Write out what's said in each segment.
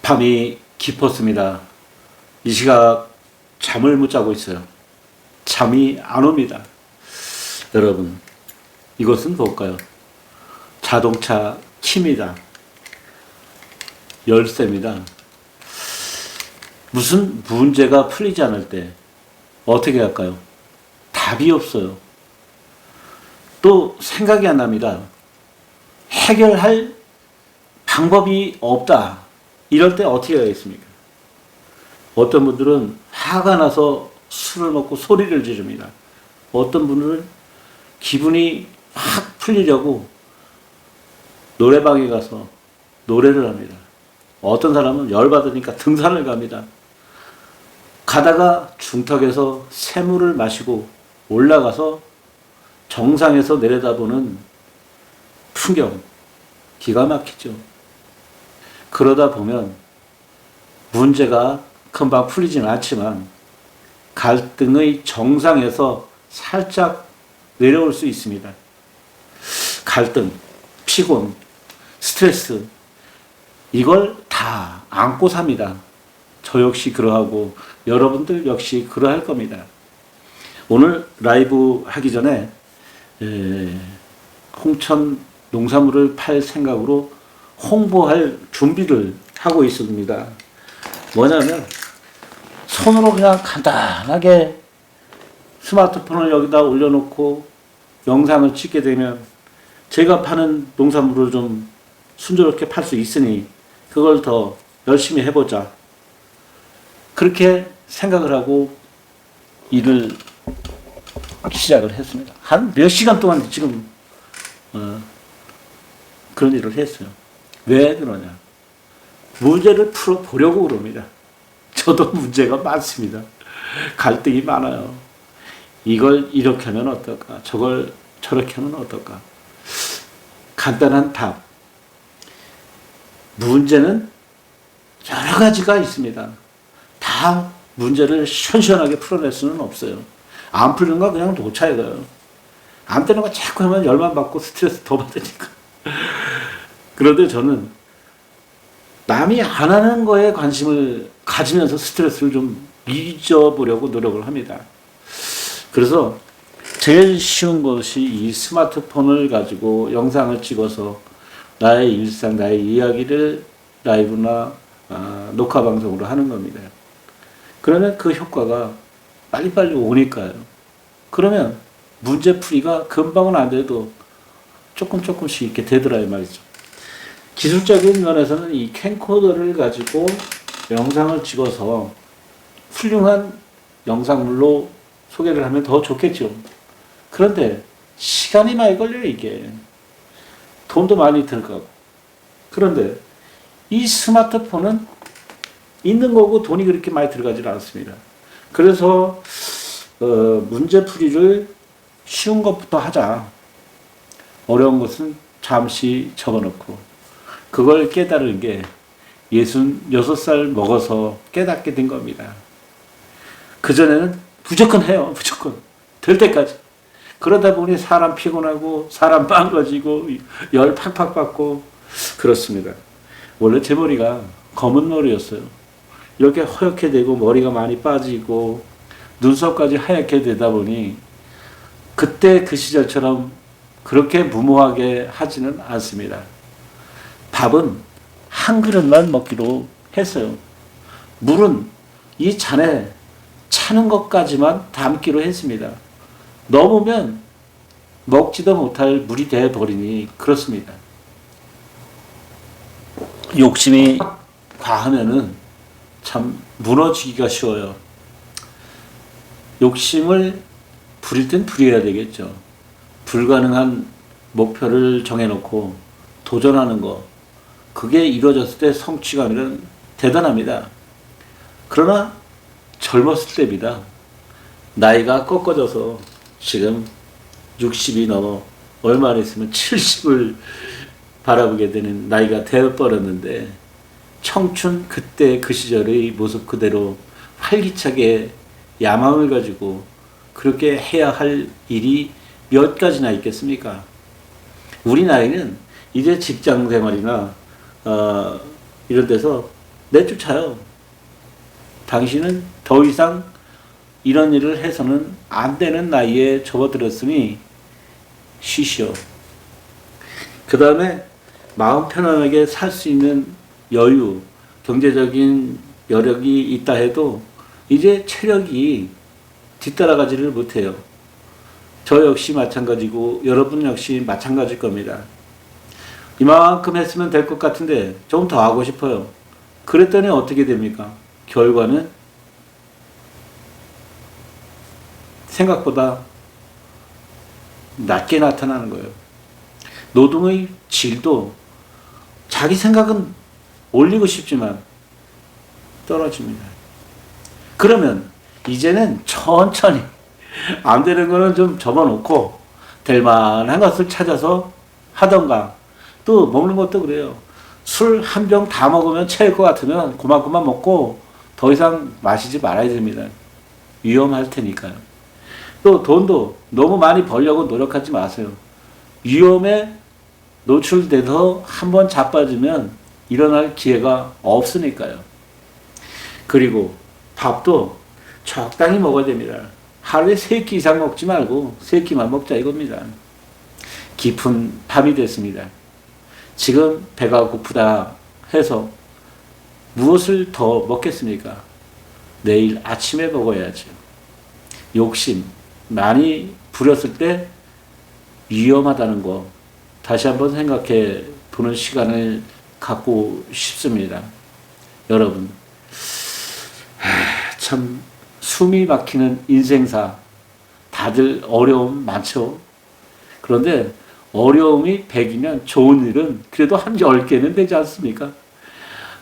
밤이 깊었습니다. 이 시각 잠을 못 자고 있어요. 잠이 안 옵니다. 여러분, 이것은 뭘까요? 자동차 키입니다. 열쇠입니다. 무슨 문제가 풀리지 않을 때 어떻게 할까요? 답이 없어요. 또 생각이 안 납니다. 해결할 방법이 없다. 이럴 때 어떻게 하겠습니까? 어떤 분들은 화가 나서 술을 먹고 소리를 지릅니다. 어떤 분들은 기분이 확 풀리려고 노래방에 가서 노래를 합니다. 어떤 사람은 열받으니까 등산을 갑니다. 가다가 중턱에서 새물을 마시고 올라가서 정상에서 내려다보는 풍경, 기가 막히죠. 그러다 보면 문제가 금방 풀리지는 않지만 갈등의 정상에서 살짝 내려올 수 있습니다. 갈등, 피곤, 스트레스, 이걸 다 안고 삽니다. 저 역시 그러하고 여러분들 역시 그러할 겁니다. 오늘 라이브 하기 전에 홍천 농산물을 팔 생각으로 홍보할 준비를 하고 있습니다. 뭐냐면 손으로 그냥 간단하게 스마트폰을 여기다 올려놓고 영상을 찍게 되면 제가 파는 농산물을 좀 순조롭게 팔 수 있으니 그걸 더 열심히 해보자. 그렇게 생각을 하고 일을 시작을 했습니다. 한 몇 시간 동안 지금 그런 일을 했어요. 왜 그러냐? 문제를 풀어보려고 그럽니다. 저도 문제가 많습니다. 갈등이 많아요. 이걸 이렇게 하면 어떨까? 저걸 저렇게 하면 어떨까? 간단한 답. 문제는 여러 가지가 있습니다. 다 문제를 시원시원하게 풀어낼 수는 없어요. 안 풀리는 거 그냥 놓쳐야 돼요. 안 되는 거 자꾸 하면 열만 받고 스트레스 더 받으니까. 그런데 저는 남이 안 하는 거에 관심을 가지면서 스트레스를 좀 잊어보려고 노력을 합니다. 그래서 제일 쉬운 것이 이 스마트폰을 가지고 영상을 찍어서 나의 일상, 나의 이야기를 라이브나 녹화 방송으로 하는 겁니다. 그러면 그 효과가 빨리빨리 오니까요. 그러면 문제풀이가 금방은 안 돼도 조금씩 이렇게 되더라 이 말이죠. 기술적인 면에서는 이 캠코더를 가지고 영상을 찍어서 훌륭한 영상물로 소개를 하면 더 좋겠죠. 그런데 시간이 많이 걸려요, 이게. 돈도 많이 들어가고. 그런데 이 스마트폰은 있는 거고 돈이 그렇게 많이 들어가지 않습니다. 그래서 문제풀이를 쉬운 것부터 하자. 어려운 것은 잠시 접어놓고. 그걸 깨달은 게 66살 먹어서 깨닫게 된 겁니다. 그전에는 무조건 해요. 무조건. 될 때까지. 그러다 보니 사람 피곤하고 사람 빵거지고 열 팍팍 받고 그렇습니다. 원래 제 머리가 검은 머리였어요. 이렇게 허옇게 되고 머리가 많이 빠지고 눈썹까지 하얗게 되다 보니 그때 그 시절처럼 그렇게 무모하게 하지는 않습니다. 밥은 한 그릇만 먹기로 했어요. 물은 이 잔에 차는 것까지만 담기로 했습니다. 넘으면 먹지도 못할 물이 되어버리니 그렇습니다. 욕심이 과하면은 참 무너지기가 쉬워요. 욕심을 부릴 땐 부려야 되겠죠. 불가능한 목표를 정해놓고 도전하는 거, 그게 이루어졌을 때 성취감은 대단합니다. 그러나 젊었을 때입니다. 나이가 꺾어져서 지금 60이 넘어 얼마 안 있으면 70을 바라보게 되는 나이가 되어버렸는데 청춘 그때 그 시절의 모습 그대로 활기차게 야망을 가지고 그렇게 해야 할 일이 몇 가지나 있겠습니까? 우리 나이는 이제 직장 생활이나 이런 데서 내쫓아요. 당신은 더 이상 이런 일을 해서는 안 되는 나이에 접어들었으니 쉬시오. 그 다음에 마음 편안하게 살 수 있는 여유, 경제적인 여력이 있다 해도 이제 체력이 뒤따라가지를 못해요. 저 역시 마찬가지고 여러분 역시 마찬가지일 겁니다. 이만큼 했으면 될 것 같은데 좀 더 하고 싶어요. 그랬더니 어떻게 됩니까? 결과는 생각보다 낮게 나타나는 거예요. 노동의 질도 자기 생각은 올리고 싶지만 떨어집니다. 그러면 이제는 천천히 안 되는 거는 좀 접어놓고 될 만한 것을 찾아서 하던가, 또 먹는 것도 그래요. 술 한 병 다 먹으면 체할 것 같으면 그만 먹고 더 이상 마시지 말아야 됩니다. 위험할 테니까요. 또 돈도 너무 많이 벌려고 노력하지 마세요. 위험에 노출돼서 한번 자빠지면 일어날 기회가 없으니까요. 그리고 밥도 적당히 먹어야 됩니다. 하루에 3끼 이상 먹지 말고 3끼만 먹자 이겁니다. 깊은 밤이 됐습니다. 지금 배가 고프다 해서 무엇을 더 먹겠습니까? 내일 아침에 먹어야죠. 욕심 많이 부렸을 때 위험하다는 거 다시 한번 생각해 보는 시간을 갖고 싶습니다. 여러분, 참 숨이 막히는 인생사, 다들 어려움 많죠. 그런데 어려움이 100이면 좋은 일은 그래도 한 10개는 되지 않습니까?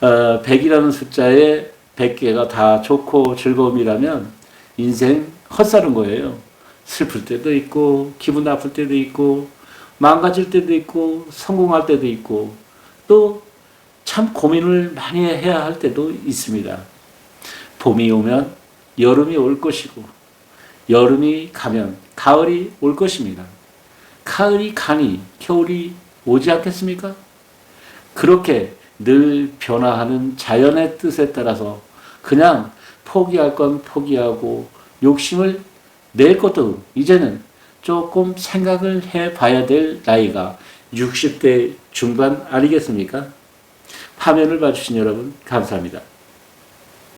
100이라는 숫자에 100개가 다 좋고 즐거움이라면 인생 헛사는 거예요. 슬플 때도 있고 기분 나쁠 때도 있고 망가질 때도 있고 성공할 때도 있고 또 참 고민을 많이 해야 할 때도 있습니다. 봄이 오면 여름이 올 것이고 여름이 가면 가을이 올 것입니다. 가을이 가니 겨울이 오지 않겠습니까? 그렇게 늘 변화하는 자연의 뜻에 따라서 그냥 포기할 건 포기하고 욕심을 낼 것도 이제는 조금 생각을 해봐야 될 나이가 60대 중반 아니겠습니까? 화면을 봐주신 여러분 감사합니다.